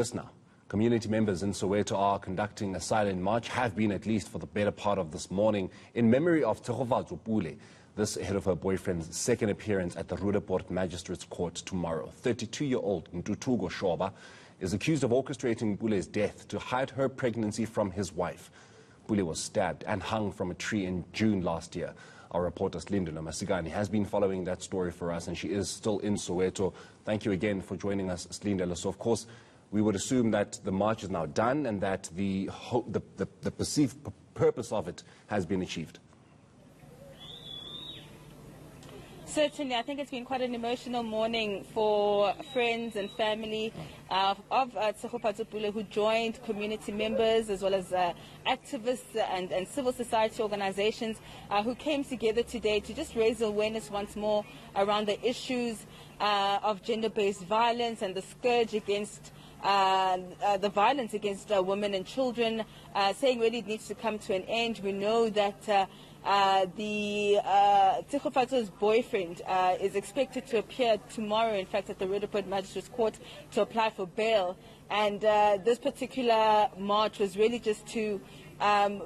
Just now, community members in Soweto are conducting a silent march, have been at least for the better part of this morning, in memory of Tshegofatso Pule, this ahead of her boyfriend's second appearance at the Roodepoort Magistrate's Court tomorrow. 32-year-old Ntuthuko Shoba is accused of orchestrating Pule's death to hide her pregnancy from his wife. Pule was stabbed and hung from a tree in June last year. Our reporter Silindelo Masikane has been following that story for us, and she is still in Soweto. Thank you again for joining us, Silindelo. So, of course, we would assume that the march is now done and that the perceived purpose of it has been achieved. Certainly, I think it's been quite an emotional morning for friends and family of Tshegofatso Pule, who joined community members as well as activists and civil society organizations who came together today to just raise awareness once more around the issues of gender-based violence and the scourge against the violence against women and children, saying really it needs to come to an end. We know that Tshegofatso's boyfriend is expected to appear tomorrow, in fact, at the Roodepoort Magistrate's Court to apply for bail. And this particular march was really just to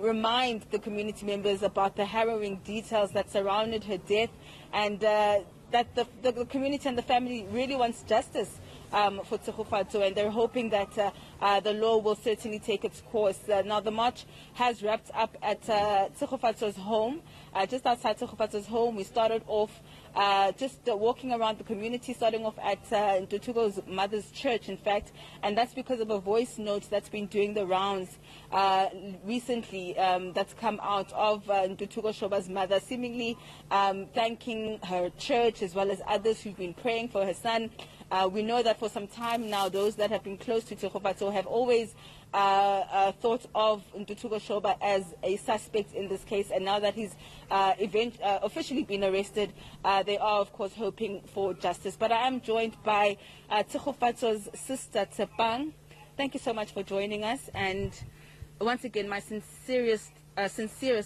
remind the community members about the harrowing details that surrounded her death, and that the community and the family really wants justice for Tshegofatso, and they're hoping that the law will certainly take its course. Now, the march has wrapped up at Tshegofatso's home, just outside Tshegofatso's home. We started off just walking around the community, starting off at Ntuthuko's mother's church, in fact, and that's because of a voice note that's been doing the rounds recently, that's come out of Ntuthuko Shoba's mother, seemingly thanking her church as well as others who've been praying for her son. We know that for some time now, those that have been close to Tshegofatso have always thought of Ntuthuko Shoba as a suspect in this case, and now that he's officially been arrested, they are, of course, hoping for justice. But I am joined by Tshegofatso's sister, Tsepang. Thank you so much for joining us, and once again, my sincerest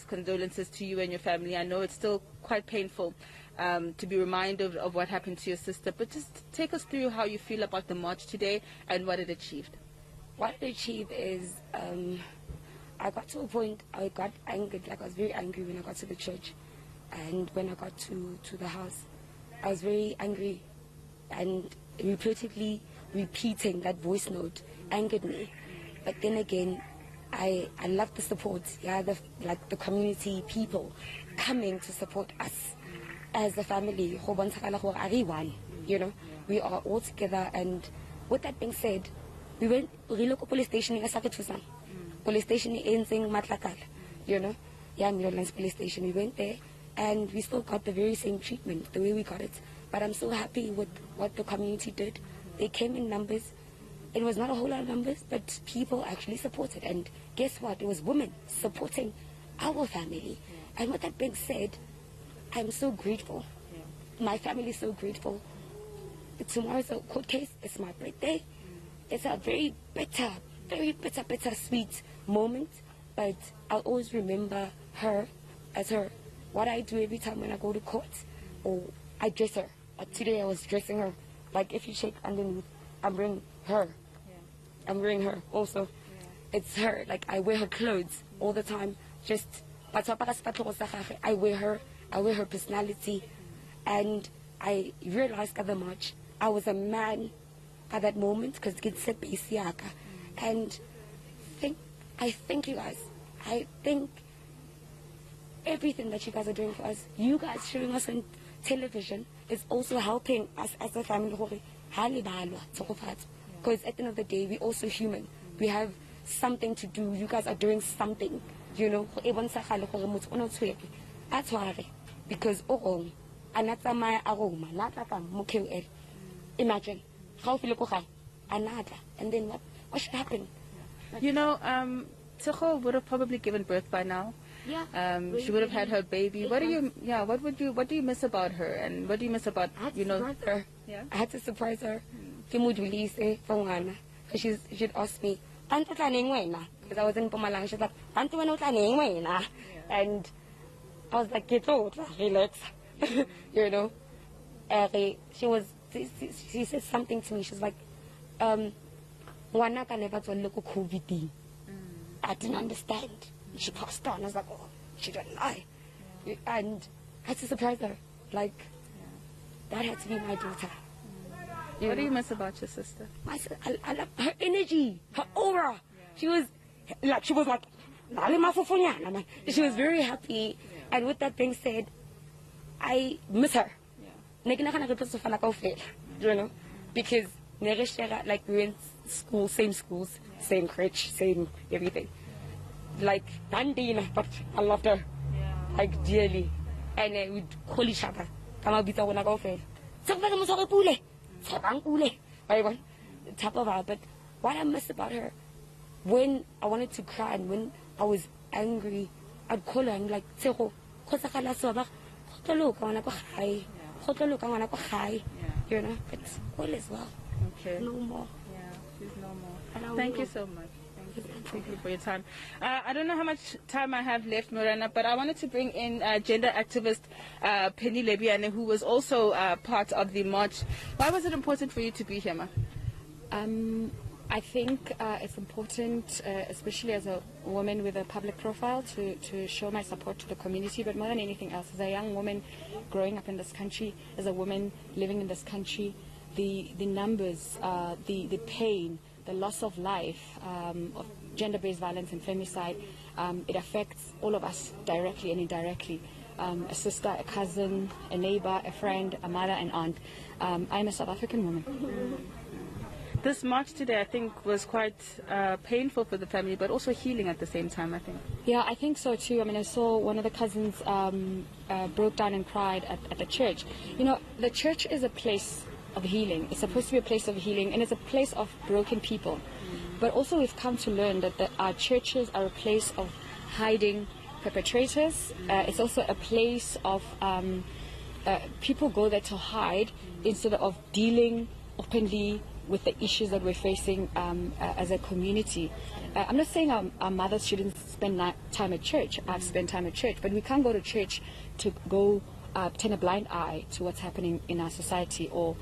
condolences to you and your family. I know it's still quite painful to be reminded of what happened to your sister, but just take us through how you feel about the march today and what it achieved. What it achieved is, I got to a point, I got angered, like I was very angry when I got to the church, and when I got to the house, I was very angry, and repeatedly repeating that voice note angered me. But then again, I love the support, yeah, the community people coming to support us as a family. You know, we are all together. And with that being said, we went to police station in Soweto, police station in Matlakala, you know, yeah, Midlands police station. We went there and we still got the very same treatment, the way we got it. But I'm so happy with what the community did. They came in numbers. It was not a whole lot of numbers, but people actually supported. And guess what? It was women supporting our family. Yeah. And with that being said, I'm so grateful. Yeah. My family is so grateful. Tomorrow's a court case. It's my birthday. It's a very bitter, sweet moment. But I'll always remember her as her. What I do every time when I go to court, or I dress her. Today I was dressing her. Like if you check underneath, I'm wearing her. Yeah. I'm wearing her also. Yeah. It's her. Like I wear her clothes all the time. Just I wear her. I wear her personality. And I realized at the march I was a man at that moment because kids said Isiaka. And I thank you guys. I think everything that you guys are doing for us, you guys showing us on television, is also helping us as a family. Because at the end of the day, we're also human. We have something to do. You guys are doing something, you know. Because imagine and then what should happen? You know, Tshego would have probably given birth by now. Yeah. She would have had her baby. What do you miss about her, and what do you miss about, you know? Her. Yeah. I had to surprise her. She'd ask me, because I was in Pumalang. She's like, and I was like, get out, relax. You know. She said something to me. She's like, Ngwanaka never told me COVID. I didn't understand. She passed on. I was like, oh, she didn't lie. And I had to surprise her. Like, that had to be my daughter. What do you miss about your sister? I love her energy, her aura. She was like, she was very happy. And with that being said, I miss her. You know, because like we went school, same schools, same crèche, same everything. Like Dandina, but I loved her, like dearly. And we'd call each other. Come out, bita when I go fail. Tshegofatso Pule, type of her. But what I miss about her, when I wanted to cry and when I was angry, I'd call her and like, Tshegofatso, you know, it's all as well. Okay. No more. Yeah, she's no more. Thank you so much. Thank you for your time. I don't know how much time I have left, Morana, but I wanted to bring in gender activist Penny Lebiane, who was also part of the march. Why was it important for you to be here, ma? I think it's important, especially as a woman with a public profile, to show my support to the community, but more than anything else, as a young woman growing up in this country, as a woman living in this country, the numbers, the pain, the loss of life, of gender-based violence and femicide, it affects all of us directly and indirectly. A sister, a cousin, a neighbor, a friend, a mother, an aunt. I'm a South African woman. This march today, I think, was quite painful for the family, but also healing at the same time, I think. Yeah, I think so too. I mean, I saw one of the cousins broke down and cried at the church. You know, the church is a place of healing. It's supposed to be a place of healing, and it's a place of broken people. But also we've come to learn that our churches are a place of hiding perpetrators. It's also a place of people go there to hide instead of dealing openly with the issues that we're facing as a community. I'm not saying our mothers shouldn't spend time at church. I've spent time at church, but we can't go to church to go turn a blind eye to what's happening in our society, or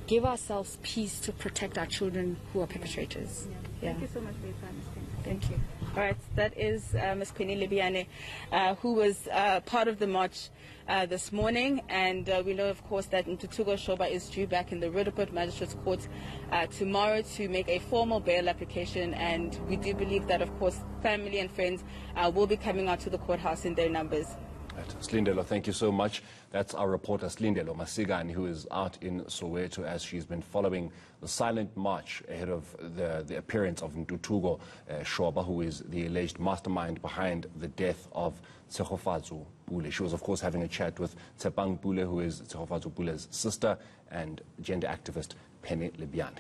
give ourselves peace to protect our children who are perpetrators. Yeah. Thank you so much for your time, Ms. Penny. Thank you. All right, that is Ms. Penny Lebiane, who was part of the march this morning, and we know, of course, that Ntuthuko Shoba is due back in the Roodepoort Magistrate's Court tomorrow to make a formal bail application, and we do believe that, of course, family and friends will be coming out to the courthouse in their numbers. Right. Silindelo, thank you so much. That's our reporter Silindelo Masikane, who is out in Soweto as she's been following the silent march ahead of the appearance of Ntuthuko Shoba, who is the alleged mastermind behind the death of Tshegofatso Pule. She was, of course, having a chat with Tshegofatso Pule, who is Tshegofatso Pule's sister, and gender activist Penny Lebiane.